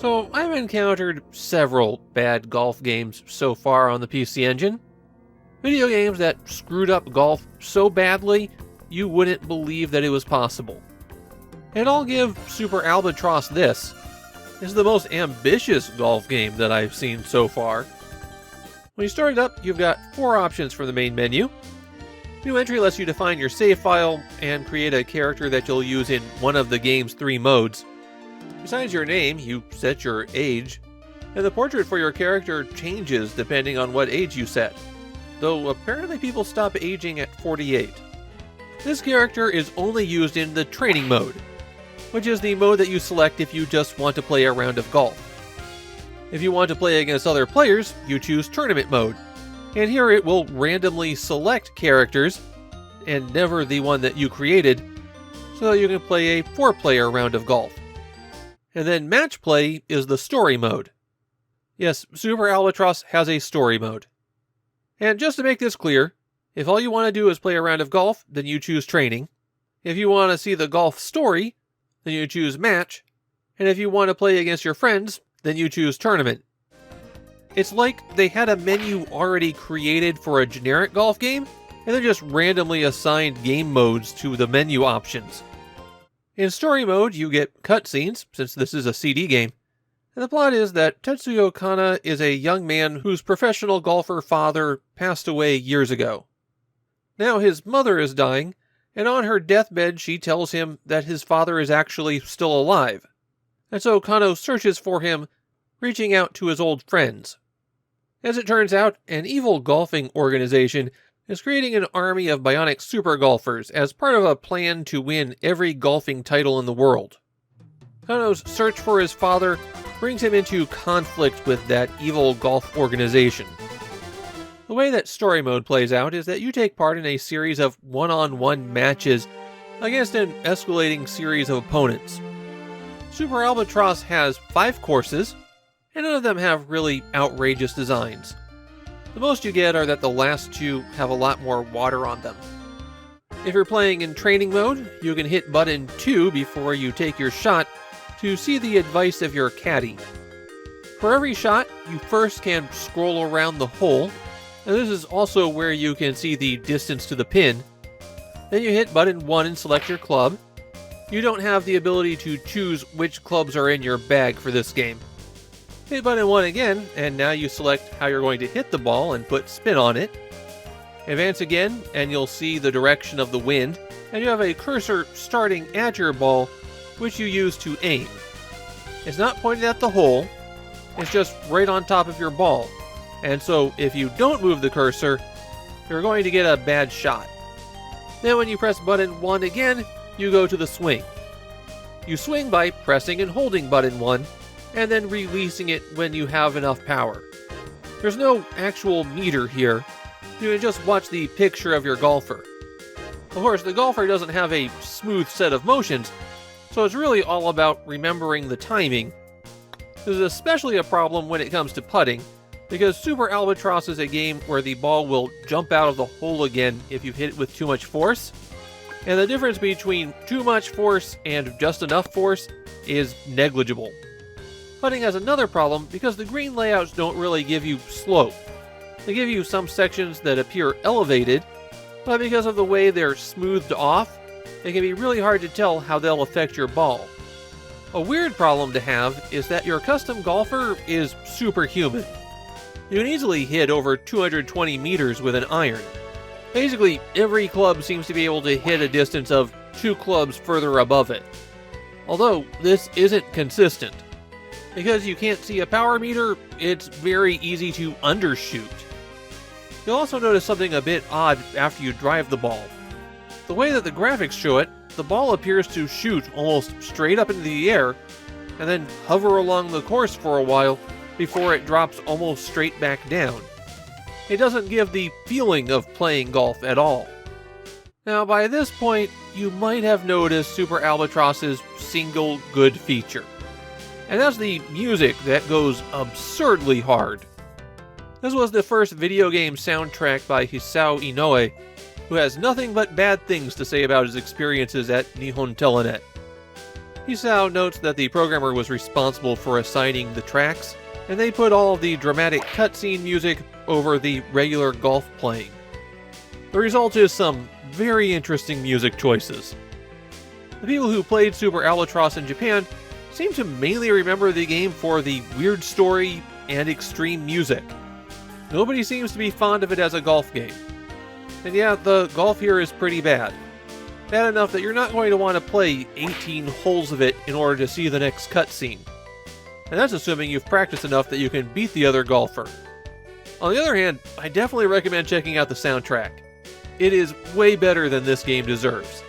So, I've encountered several bad golf games so far on the PC Engine. Video games that screwed up golf so badly, you wouldn't believe that it was possible. And I'll give Super Albatross this. It's the most ambitious golf game that I've seen so far. When you start it up, you've got 4 options for the main menu. New Entry lets you define your save file and create a character that you'll use in one of the game's 3 modes. Besides your name, you set your age, and the portrait for your character changes depending on what age you set, though apparently people stop aging at 48. This character is only used in the training mode, which is the mode that you select if you just want to play a round of golf. If you want to play against other players, you choose tournament mode, and here it will randomly select characters, and never the one that you created, so that you can play a 4-player round of golf. And then Match Play is the story mode. Yes, Super Albatross has a story mode. And just to make this clear, if all you want to do is play a round of golf, then you choose Training. If you want to see the golf story, then you choose Match. And if you want to play against your friends, then you choose Tournament. It's like they had a menu already created for a generic golf game, and then just randomly assigned game modes to the menu options. In story mode, you get cutscenes, since this is a CD game. And the plot is that Tetsuyo Kana is a young man whose professional golfer father passed away years ago. Now his mother is dying, and on her deathbed she tells him that his father is actually still alive. And so Kano searches for him, reaching out to his old friends. As it turns out, an evil golfing organization is creating an army of bionic super golfers as part of a plan to win every golfing title in the world. Kano's search for his father brings him into conflict with that evil golf organization. The way that story mode plays out is that you take part in a series of one-on-one matches against an escalating series of opponents. Super Albatross has 5 courses, and none of them have really outrageous designs. The most you get are that the last 2 have a lot more water on them. If you're playing in training mode, you can hit button 2 before you take your shot to see the advice of your caddy. For every shot, you first can scroll around the hole, and this is also where you can see the distance to the pin. Then you hit button 1 and select your club. You don't have the ability to choose which clubs are in your bag for this game. Hit button 1 again, and now you select how you're going to hit the ball and put spin on it. Advance again, and you'll see the direction of the wind, and you have a cursor starting at your ball, which you use to aim. It's not pointed at the hole, it's just right on top of your ball, and so if you don't move the cursor, you're going to get a bad shot. Then when you press button 1 again, you go to the swing. You swing by pressing and holding button 1, and then releasing it when you have enough power. There's no actual meter here, you can just watch the picture of your golfer. Of course, the golfer doesn't have a smooth set of motions, so it's really all about remembering the timing. This is especially a problem when it comes to putting, because Super Albatross is a game where the ball will jump out of the hole again if you hit it with too much force, and the difference between too much force and just enough force is negligible. Putting has another problem because the green layouts don't really give you slope. They give you some sections that appear elevated, but because of the way they're smoothed off, it can be really hard to tell how they'll affect your ball. A weird problem to have is that your custom golfer is superhuman. You can easily hit over 220 meters with an iron. Basically, every club seems to be able to hit a distance of 2 clubs further above it. Although, this isn't consistent. Because you can't see a power meter, it's very easy to undershoot. You'll also notice something a bit odd after you drive the ball. The way that the graphics show it, the ball appears to shoot almost straight up into the air, and then hover along the course for a while before it drops almost straight back down. It doesn't give the feeling of playing golf at all. Now by this point, you might have noticed Super Albatross's single good feature. And that's the music that goes absurdly hard. This was the first video game soundtrack by Hisao Inoue, who has nothing but bad things to say about his experiences at Nihon Telenet. Hisao notes that the programmer was responsible for assigning the tracks, and they put all of the dramatic cutscene music over the regular golf playing. The result is some very interesting music choices. The people who played Super Albatross in Japan seem to mainly remember the game for the weird story and extreme music. Nobody seems to be fond of it as a golf game. And yeah, the golf here is pretty bad. Bad enough that you're not going to want to play 18 holes of it in order to see the next cutscene. And that's assuming you've practiced enough that you can beat the other golfer. On the other hand, I definitely recommend checking out the soundtrack. It is way better than this game deserves.